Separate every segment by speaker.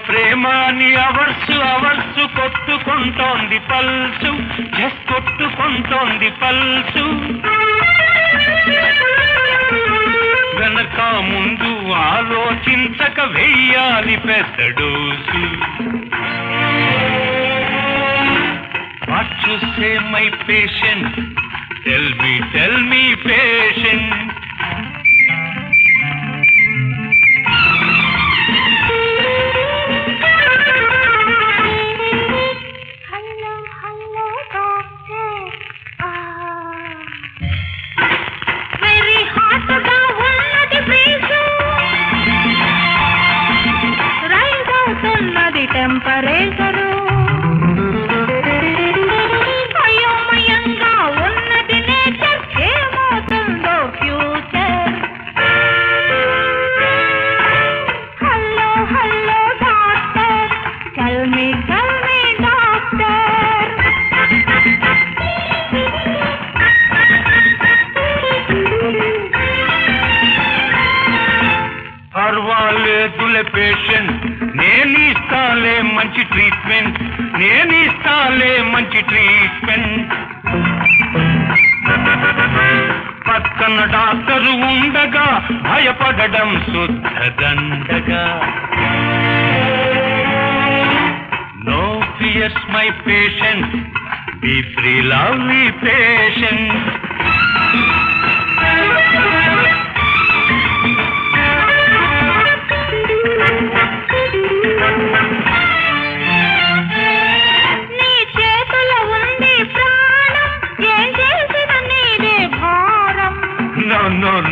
Speaker 1: ప్రేమాని hours కొట్టుకుంటోంది pulse, just కొట్టుకుంటోంది pulse. వెనక ముందు ఆలోచించక వెయ్యాలి పెద్ద dose. What to say my patient? Tell me patient.
Speaker 2: Hello doctor. Very hot ga unnadi breeze. Rise avutunnadi temperature.
Speaker 1: పర్వాలేదులే patient, నేనిస్తాలే మంచి treatment, నేనిస్తాలే మంచి treatment. పక్కన doctor ఉండగా భయపడడం శుద్ధ దండగా. No fears my patient, be free lovely patient.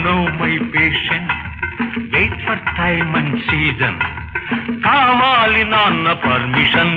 Speaker 1: No, my patient, wait for time and season. కావాలి నాన్న పర్మిషన్.